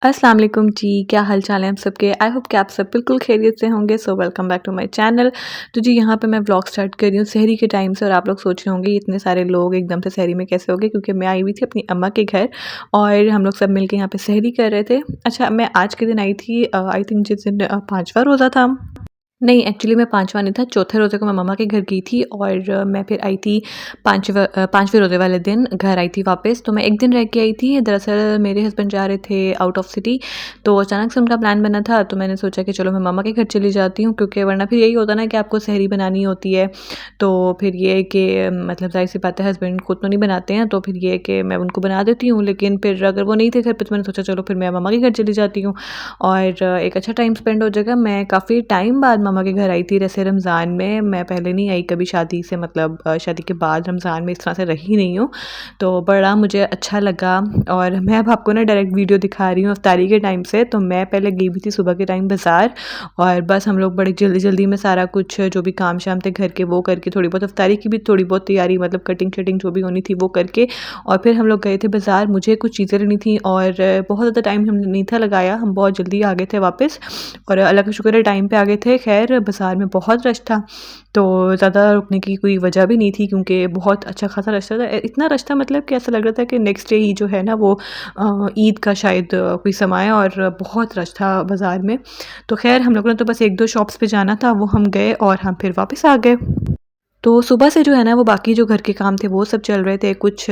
अस्सलाम वालेकुम जी, क्या हाल चाल है आप सबके। आई होप कि आप सब बिल्कुल खैरियत से होंगे। So welcome back to my channel. तो जी यहाँ पे मैं व्लॉग स्टार्ट कर रही हूँ सहरी के टाइम से। और आप लोग सोच रहे होंगे इतने सारे लोग एकदम से सहरी में कैसे हो गए, क्योंकि मैं आई हुई थी अपनी अम्मा के घर और हम लोग सब मिलके यहाँ पे सहरी कर रहे थे। अच्छा, मैं आज के दिन आई थी, आई थिंक जिस दिन पाँचवा रोज़ा था। नहीं, एक्चुअली मैं पाँचवाँ नहीं था, चौथे रोज़े को मैं मम्मा के घर गई थी और मैं फिर आई थी पाँचवें रोज़े वाले दिन घर आई थी वापस। तो मैं 1 दिन रह के आई थी। दरअसल मेरे हस्बैंड जा रहे थे आउट ऑफ सिटी, तो अचानक से उनका प्लान बना था, तो मैंने सोचा कि चलो मैं मम्मा के घर चली जाती हूँ, क्योंकि वरना फिर यही होता ना कि आपको सहरी बनानी होती है। तो फिर ये है कि मतलब ज़ाहिर-सी बात है, हस्बैंड खुद तो नहीं बनाते हैं, तो फिर ये है कि मैं उनको बना देती हूँ। लेकिन फिर अगर वो नहीं थे घर पे, तो मैंने सोचा चलो फिर मैं मम्मा के घर चली जाती हूँ और एक अच्छा टाइम स्पेंड हो जाएगा। मैं काफ़ी टाइम बाद मम्मा के घर आई थी। जैसे रमज़ान में मैं पहले नहीं आई कभी शादी से, मतलब शादी के बाद रमज़ान में इस तरह से रही नहीं हूँ, तो बड़ा मुझे अच्छा लगा। और मैं अब आपको ना डायरेक्ट वीडियो दिखा रही हूँ इफ्तारी के टाइम से। तो मैं पहले गई हुई थी सुबह के टाइम बाज़ार, और बस हम लोग बड़ी जल्दी-जल्दी में सारा कुछ जो भी काम शाम थे घर के वो करके, थोड़ी बहुत इफ्तारी की भी थोड़ी बहुत तैयारी, मतलब कटिंग शटिंग जो भी होनी थी वो करके, और फिर हम लोग गए थे बाज़ार। मुझे कुछ चीज़ें लेनी थी और बहुत ज़्यादा टाइम हमने नहीं था लगाया, हम बहुत जल्दी आ गए थे वापस और अल्लाह का शुक्र है टाइम पे आ गए थे। ख़ैर बाज़ार में बहुत रश था, तो ज़्यादा रुकने की कोई वजह भी नहीं थी, क्योंकि बहुत अच्छा खासा रश था। इतना रश था मतलब कि ऐसा लग रहा था कि नेक्स्ट डे ही जो है ना वो ईद का शायद कोई समय है, और बहुत रश था बाज़ार में। तो ख़ैर हम लोगों ने तो बस 1-2 शॉप्स पे जाना था, वो हम गए और हम फिर वापस आ गए। तो सुबह से जो है ना वो बाकी जो घर के काम थे वो सब चल रहे थे। कुछ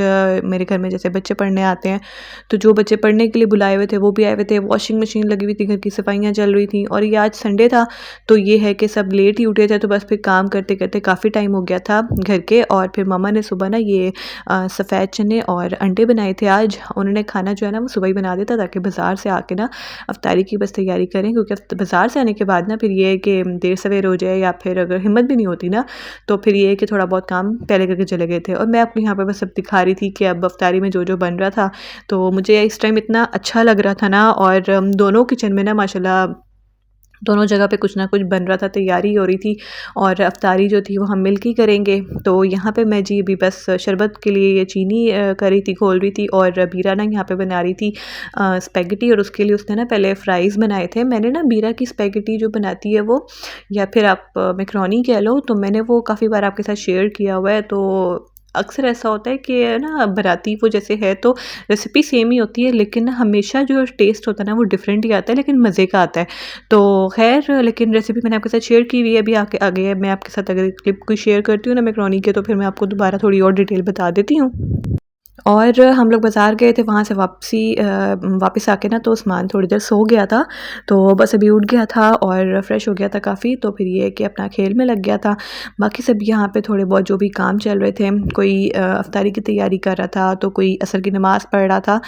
मेरे घर में जैसे बच्चे पढ़ने आते हैं, तो जो बच्चे पढ़ने के लिए बुलाए हुए थे वो भी आए हुए थे। वॉशिंग मशीन लगी हुई थी, घर की सफाइयाँ चल रही थी, और ये आज संडे था, तो ये है कि सब लेट ही उठे थे। तो बस फिर काम करते करते काफ़ी टाइम हो गया था घर के। और फिर मम्मा ने सुबह ना ये सफ़ेद चने और अंडे बनाए थे आज। उन्होंने खाना जो है ना वो सुबह ही बना दिया था, ताकि बाज़ार से आके ना अफ्तारी की बस तैयारी करें, क्योंकि बाज़ार से आने के बाद ना फिर ये है कि देर सवेर हो जाए, या फिर अगर हिम्मत भी नहीं होती ना, तो फिर ये है कि थोड़ा बहुत काम पहले करके चले गए थे। और मैं आपको यहाँ पे बस सब दिखा रही थी कि अब अफ्तारी में जो जो बन रहा था, तो मुझे इस टाइम इतना अच्छा लग रहा था ना। और दोनों किचन में ना माशाल्लाह दोनों जगह पे कुछ ना कुछ बन रहा था, तैयारी हो रही थी, और अफ्तारी जो थी वो हम मिल के ही करेंगे। तो यहाँ पे मैं जी अभी बस शरबत के लिए ये चीनी कर रही थी, घोल रही थी, और बीरा ना यहाँ पे बना रही थी स्पेगेटी, और उसके लिए उसने ना पहले फ़्राइज़ बनाए थे। मैंने ना बीरा की स्पेगेटी जो बनाती है वो, या फिर आप मैकरोनी कह लो, तो मैंने वो काफ़ी बार आपके साथ शेयर किया हुआ है। तो अक्सर ऐसा होता है कि ना बनाती वो जैसे है, तो रेसिपी सेम ही होती है, लेकिन ना हमेशा जो टेस्ट होता है ना वो डिफरेंट ही आता है, लेकिन मज़े का आता है। तो ख़ैर, लेकिन रेसिपी मैंने आपके साथ शेयर की हुई है, अभी आगे आगे मैं आपके साथ अगर क्लिप कोई शेयर करती हूँ ना मैकरोनी के, तो फिर मैं आपको दोबारा थोड़ी और डिटेल बता देती हूँ। और हम लोग बाज़ार गए थे, वहाँ से वापस आके ना तो उस्मान थोड़ी देर सो गया था, तो बस अभी उठ गया था और फ्रेश हो गया था काफ़ी। तो फिर ये है कि अपना खेल में लग गया था। बाकी सब यहाँ पे थोड़े बहुत जो भी काम चल रहे थे, कोई अफ्तारी की तैयारी कर रहा था, तो कोई असर की नमाज़ पढ़ रहा था,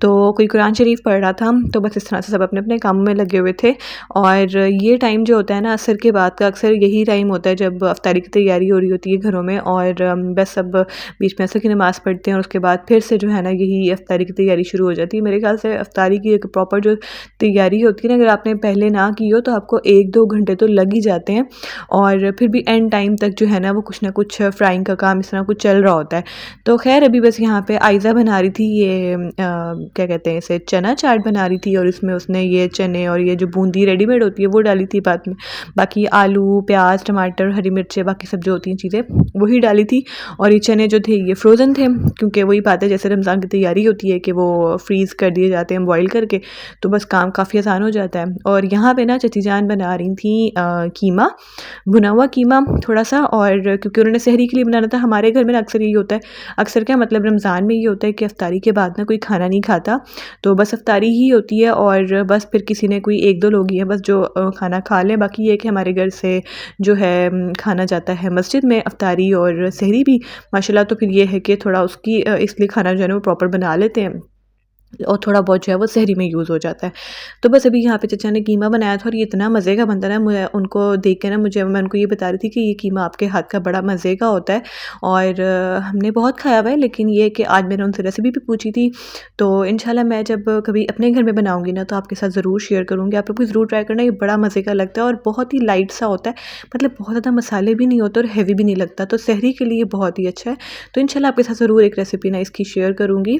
तो कोई कुरान शरीफ पढ़ रहा था। तो बस इस तरह से सब अपने अपने कामों में लगे हुए थे। और ये टाइम जो होता है ना असर के बाद का, अक्सर यही टाइम होता है जब अफ्तारी की तैयारी हो रही होती है घरों में, और बस सब बीच में असर की नमाज़ पढ़ते हैं, और उसके बाद फिर से जो है ना यही इफ्तारी की तैयारी शुरू हो जाती है। मेरे ख्याल से इफ्तारी की एक प्रॉपर जो तैयारी होती है ना, अगर आपने पहले ना की हो तो आपको 1-2 घंटे तो लग ही जाते हैं, और फिर भी एंड टाइम तक जो है ना वो कुछ ना कुछ फ्राइंग का काम इस तरह कुछ चल रहा होता है। तो खैर अभी बस यहाँ पे आयज़ा बना रही थी ये क्या कहते हैं इसे, चना चाट बना रही थी, और इसमें उसने ये चने और ये जो बूंदी रेडीमेड होती है वो डाली थी बाद में। बाकी आलू, प्याज, टमाटर, हरी मिर्चें, बाकी सब जो होती हैं चीज़ें वही डाली थी। और ये चने जो थे ये फ्रोज़न थे, क्योंकि वही बात है जैसे रमज़ान की तैयारी होती है कि वो फ्रीज़ कर दिए जाते हैं बॉईल करके, तो बस काम काफ़ी आसान हो जाता है। और यहाँ पे ना चची जान बना रही थी कीमा, भुना हुआ कीमा थोड़ा-सा, और क्योंकि उन्होंने सहरी के लिए बनाना था। हमारे घर में ना अक्सर यही होता है, अक्सर क्या मतलब रमज़ान में ये होता है कि इफ्तारी के बाद ना कोई खाना नहीं खाता, तो बस इफ्तारी ही होती है, और बस फिर किसी ने कोई 1-2 लोग ही हैं बस जो खाना खा लें। बाकी ये है कि हमारे घर से जो है खाना जाता है मस्जिद में, इफ्तारी और सहरी भी माशाल्लाह। तो फिर ये है कि थोड़ा उसकी इसलिए खाना जो है ना वो प्रॉपर बना लेते हैं, और थोड़ा बहुत जो है वो सहरी में यूज़ हो जाता है। तो बस अभी यहाँ पे चचा ने कीमा बनाया था, और ये इतना मज़े का बनता है ना, मुझे उनको देख के ना मैं उनको ये बता रही थी कि ये कीमा आपके हाथ का बड़ा मज़े का होता है, और हमने बहुत खाया हुआ है। लेकिन ये कि आज मैंने उनसे रेसिपी भी पूछी थी, तो इंशाल्लाह मैं जब कभी अपने घर में बनाऊँगी ना तो आपके साथ ज़रूर शेयर करूँगी। आप लोग भी ज़रूर ट्राई करना, ये बड़ा मज़े का लगता है और बहुत ही लाइट सा होता है, मतलब बहुत ज़्यादा मसाले भी नहीं होते और हैवी भी नहीं लगता, तो सहरी के लिए बहुत ही अच्छा है। तो इंशाल्लाह आपके साथ ज़रूर एक रेसिपी ना इसकी शेयर करूँगी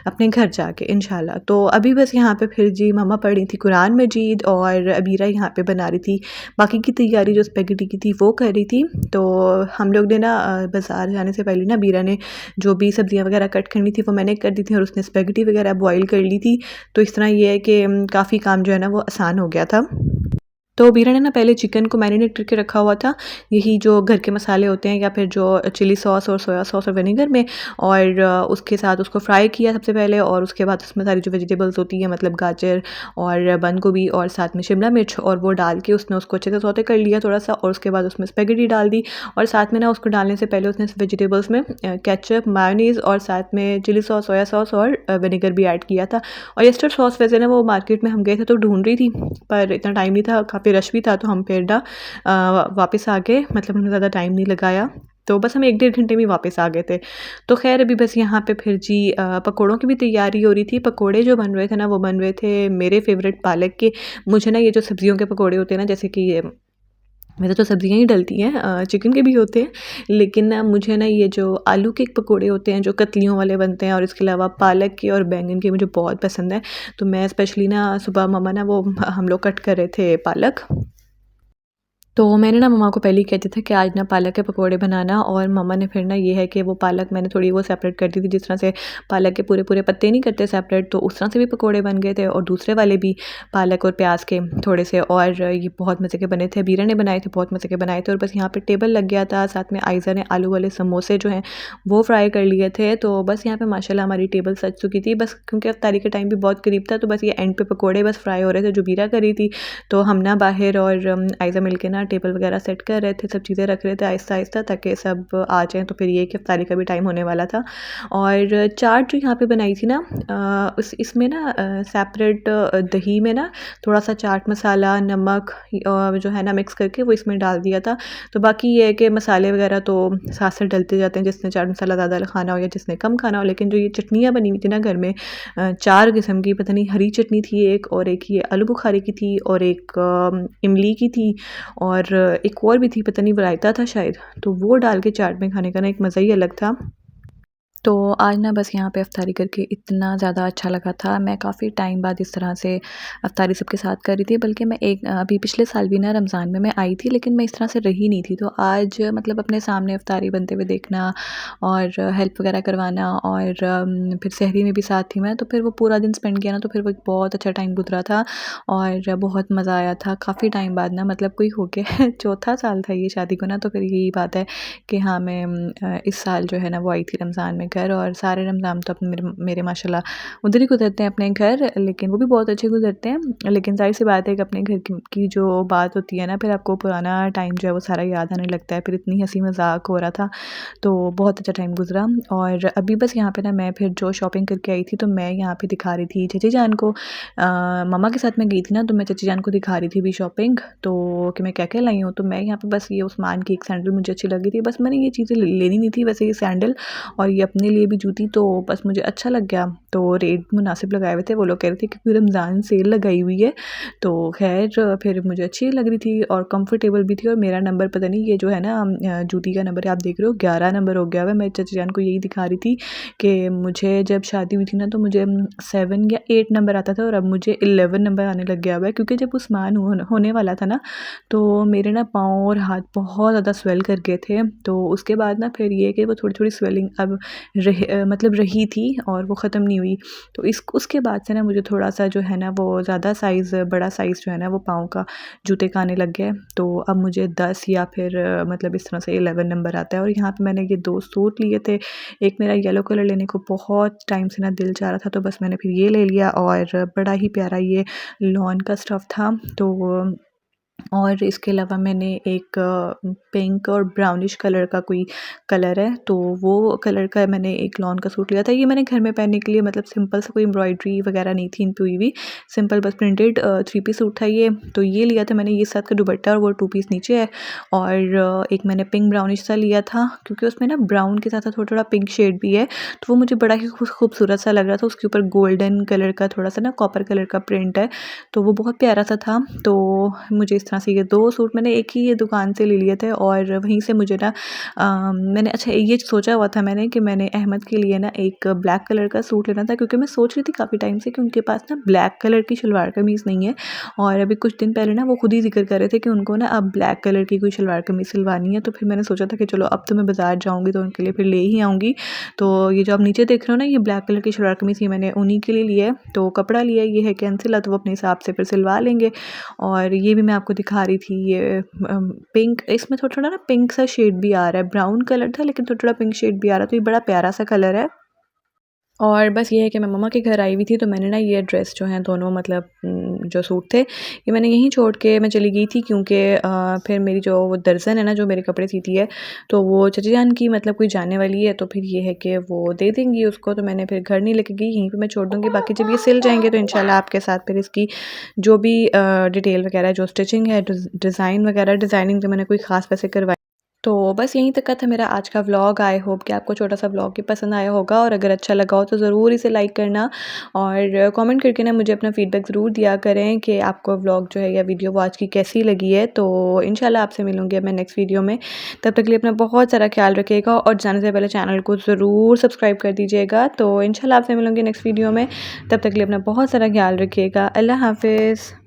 अपने घर जाके इंशाल्लाह। तो अभी बस यहाँ पे फिर जी मम्मा पढ़ रही थी कुरान मजीद और अबीरा यहाँ पे बना रही थी बाकी की तैयारी, जो स्पेगेटी की थी वो कर रही थी। तो हम लोग ने ना बाज़ार जाने से पहले ना अबीरा ने जो भी सब्ज़ियाँ वगैरह कट करनी थी वो मैंने कर दी थी और उसने स्पेगेटी वगैरह बॉयल कर ली थी। तो इस तरह ये है कि काफ़ी काम जो है ना वो आसान हो गया था। तो बीरा ने ना पहले चिकन को मैरिनेट करके रखा हुआ था, यही जो घर के मसाले होते हैं या फिर जो चिली सॉस और सोया सॉस और विनेगर में, और उसके साथ उसको फ्राई किया सबसे पहले, और उसके बाद उसमें सारी जो वेजिटेबल्स होती हैं मतलब गाजर और बंद गोभी और साथ में शिमला मिर्च, और वो डाल के उसने उसको अच्छे से सौते कर लिया थोड़ा सा, और उसके बाद उसमें स्पेगेटी डाल दी। और साथ में ना उसको डालने से पहले उसने वेजिटेबल्स में केचप, मायोनीज़ और साथ में चिली सॉस, सोया सॉस और विनेगर भी ऐड किया था। और यस्टर्ड सॉस वैसे ना वो मार्केट में हम गए थे तो ढूंढ रही थी, पर इतना टाइम नहीं था, काफ़ी रश भी था, तो हम फिर ना वापस आ गए, मतलब हमने ज़्यादा टाइम नहीं लगाया, तो बस हम 1 डेढ़ घंटे में वापस आ गए थे। तो खैर अभी बस यहाँ पे फिर जी पकौड़ों की भी तैयारी हो रही थी। पकौड़े जो बन रहे थे ना वो बन रहे थे मेरे फेवरेट पालक के। मुझे ना ये जो सब्जियों के पकौड़े होते हैं ना, जैसे कि ये वैसे तो सब्जियां ही डलती हैं, चिकन के भी होते हैं, लेकिन ना मुझे ना ये जो आलू के पकोड़े होते हैं जो कतलियों वाले बनते हैं, और इसके अलावा पालक के और बैंगन के मुझे बहुत पसंद है। तो मैं स्पेशली ना सुबह मम्मा ना वो हम लोग कट कर रहे थे पालक, तो मैंने ना मम्मा को पहले ही कह दिया था कि आज ना पालक के पकोड़े बनाना, और मम्मा ने फिर ना ये है कि वो पालक मैंने थोड़ी वो सेपरेट कर दी थी, जिस तरह से पालक के पूरे पूरे पत्ते नहीं करते सेपरेट, तो उस तरह से भी पकोड़े बन गए थे, और दूसरे वाले भी पालक और प्याज के थोड़े से, और ये बहुत मज़े के बने थे। बीरा ने बनाए थे, बहुत मज़े के बनाए थे। और बस यहाँ पर टेबल लग गया था, साथ में आयज़ा ने आलू वाले समोसे जो हैं वो फ्राई कर लिए थे। तो बस यहाँ पर माशाल्लाह हमारी टेबल सज चुकी थी, बस क्योंकि अफ्तारी का टाइम भी बहुत करीब था, तो बस ये एंड पे पकोड़े बस फ्राई हो रहे थे जो बीरा करी थी। तो हम ना बाहर और आयज़ा मिल के ना टेबल वगैरह सेट कर रहे थे, सब चीज़ें रख रहे थे आहिस्ता आहिस्ता, ताकि सब आ जाएँ, तो फिर ये कि इफ्तारी का भी टाइम होने वाला था। और चाट जो यहाँ पे बनाई थी ना, इसमें ना सेपरेट दही में ना थोड़ा सा चाट मसाला, नमक जो है ना मिक्स करके वो इसमें डाल दिया था। तो बाकी ये है कि मसाले वगैरह तो साथ साथ डलते जाते हैं, जिसने चाट मसाला ज़्यादा खाना हो या जिसने कम खाना हो। लेकिन जो ये चटनियाँ बनी हुई थी ना घर में, 4 किस्म की, पता नहीं हरी चटनी थी एक, और एक ये आलू बुखारे की थी, और एक इमली की थी, और एक और भी थी, पता नहीं रायता था शायद। तो वो डाल के चाट में खाने का ना एक मज़ा ही अलग था। तो आज ना बस यहाँ पे इफ्तारी करके इतना ज़्यादा अच्छा लगा था। मैं काफ़ी टाइम बाद इस तरह से इफ्तारी सबके साथ कर रही थी, बल्कि मैं अभी पिछले साल भी ना रमज़ान में मैं आई थी, लेकिन मैं इस तरह से रही नहीं थी। तो आज मतलब अपने सामने इफ्तारी बनते हुए देखना और हेल्प वगैरह करवाना, और फिर सहरी में भी साथ थी मैं, तो फिर वो पूरा दिन स्पेंड किया ना, तो फिर वो एक बहुत अच्छा टाइम गुजरा था और बहुत मज़ा आया था। काफ़ी टाइम बाद ना, मतलब कोई हो गया चौथा साल था ये शादी को ना, तो फिर यही बात है कि हाँ मैं इस साल जो है ना वो आई थी रमज़ान में घर, और सारे रमज़ान तो अपने मेरे मेरे माशाल्लाह उधर ही गुजरते हैं अपने घर, लेकिन वो भी बहुत अच्छे गुजरते हैं। लेकिन ज़ाहिर सी बात है कि अपने घर की जो बात होती है ना, फिर आपको पुराना टाइम जो है वो सारा याद आने लगता है। फिर इतनी हंसी मजाक हो रहा था, तो बहुत अच्छा टाइम गुजरा। और अभी बस यहाँ पे ना मैं फिर जो शॉपिंग करके आई थी, तो मैं यहाँ पे दिखा रही थी चची जान को, मम्मा के साथ मैं गई थी ना, तो मैं चची जान को दिखा रही थी भी शॉपिंग, तो कि मैं क्या क्या लाई हूँ। तो मैं यहाँ पे बस ये उस्मान की एक सैंडल मुझे अच्छी लगी थी, बस मैंने ये चीज़ें लेनी नहीं थी वैसे, ये सैंडल और ये अपने लिए भी जूती, तो बस मुझे अच्छा लग गया। तो रेट मुनासिब लगाए हुए थे, वो लोग कह रहे थे कि पूरी रमज़ान सेल लगाई हुई है, तो खैर फिर मुझे अच्छी लग रही थी और कंफर्टेबल भी थी। और मेरा नंबर पता नहीं, ये जो है ना जूती का नंबर आप देख रहे हो 11 नंबर हो गया हुआ है। मैं चाचा जान को यही दिखा रही थी कि मुझे जब शादी हुई थी ना, तो मुझे 7 या 8 नंबर आता था, और अब मुझे 11 नंबर आने लग गया हुआ है, क्योंकि जब उस्मान होने वाला था ना, तो मेरे ना पाँव और हाथ बहुत ज़्यादा स्वेल कर गए थे। तो उसके बाद ना फिर ये कि वो थोड़ी थोड़ी स्वेलिंग अब मतलब रही थी और वो ख़त्म नहीं हुई। तो उसके बाद से ना मुझे थोड़ा सा जो है ना वो ज़्यादा साइज़, बड़ा साइज़ जो है ना वो पाँव का जूते का आने लग गया है। तो अब मुझे 10 या फिर मतलब इस तरह से 11 नंबर आता है। और यहाँ पे मैंने ये 2 सूट लिए थे। एक मेरा येलो कलर लेने को बहुत टाइम से ना दिल चाह रहा था, तो बस मैंने फिर ये ले लिया, और बड़ा ही प्यारा ये लॉन का स्टफ़ था। तो और इसके अलावा मैंने एक पिंक और ब्राउनिश कलर का कोई कलर है, तो वो कलर का मैंने एक लॉन का सूट लिया था। ये मैंने घर में पहनने के लिए, मतलब सिंपल सा, कोई एम्ब्रॉयडरी वगैरह नहीं थी इन पे हुई हुई, सिंपल बस प्रिंटेड 3 पीस सूट था ये। तो ये लिया था मैंने, ये साथ का दुपट्टा और वो 2 पीस नीचे है। और एक मैंने पिंक ब्राउनिश सा लिया था, क्योंकि उसमें ना ब्राउन के साथ साथ थोड़ा थोड़ा पिंक शेड भी है, तो वो मुझे बड़ा ही खूबसूरत सा लग रहा था। उसके ऊपर गोल्डन कलर का थोड़ा सा ना कॉपर कलर का प्रिंट है, तो वो बहुत प्यारा सा था। तो मुझे इस तरह तरह से ये 2 सूट मैंने एक ही ये दुकान से ले लिए थे और वहीं से मुझे ना मैंने अच्छा ये सोचा हुआ था मैंने कि मैंने अहमद के लिए ना एक ब्लैक कलर का सूट लेना था, क्योंकि मैं सोच रही थी काफ़ी टाइम से कि उनके पास ना ब्लैक कलर की शलवार कमीज़ नहीं है। और अभी कुछ दिन पहले ना वो खुद ही ज़िक्र कर रहे थे कि उनको ना अब ब्लैक कलर की कोई शलवार कमीज़ सिलवानी है। तो फिर मैंने सोचा था कि चलो अब तो मैं बाज़ार जाऊँगी तो उनके लिए फिर ले ही आऊँगी। तो ये जो आप नीचे देख रहे हो ना, ये ब्लैक कलर की शलवार कमीज़ ये मैंने उन्हीं के लिए लिया है। तो कपड़ा लिया ये है कैंसिल, तो वो अपने हिसाब से फिर सिलवा लेंगे। और ये भी मैं आपको दिखा रही थी, ये पिंक, इसमें थोड़ा-थोड़ा ना पिंक सा शेड भी आ रहा है, ब्राउन कलर था लेकिन थोड़ा-थोड़ा पिंक शेड भी आ रहा है, तो ये बड़ा प्यारा सा कलर है। और बस ये है कि मैं मम्मा के घर आई हुई थी, तो मैंने ना ये ड्रेस जो हैं दोनों मतलब जो सूट थे ये मैंने यहीं छोड़ के मैं चली गई थी, क्योंकि फिर मेरी जो वो दर्जन है ना जो मेरे कपड़े सीती है, तो वो चची जान की मतलब कोई जाने वाली है, तो फिर ये है कि वो दे देंगी उसको। तो मैंने फिर घर नहीं लेके गई, यहीं पे मैं छोड़ दूँगी। बाकी जब ये सिल जाएंगे तो इंशाल्लाह आपके साथ फिर इसकी जो भी डिटेल वगैरह, जो स्टिचिंग है, डिज़ाइन वगैरह, डिज़ाइनिंग तो मैंने कोई ख़ास वैसे करवाई। तो बस यहीं तक का था मेरा आज का व्लॉग। आई होप कि आपको छोटा सा व्लॉग भी पसंद आया होगा, और अगर अच्छा लगा हो तो ज़रूर इसे लाइक करना और कमेंट करके ना मुझे अपना फ़ीडबैक ज़रूर दिया करें कि आपको व्लॉग जो है या वीडियो वो आज की कैसी लगी है। तो इंशाल्लाह आपसे मिलूँगी अब मैं नेक्स्ट वीडियो में। तब तक के लिए अपना बहुत सारा ख्याल रखिएगा और जाने से पहले चैनल को ज़रूर सब्सक्राइब कर दीजिएगा। तो इंशाल्लाह आपसे मिलूँगी नेक्स्ट वीडियो में। तब तक के लिए अपना बहुत सारा ख्याल रखिएगा। अल्लाह हाफ़िज़।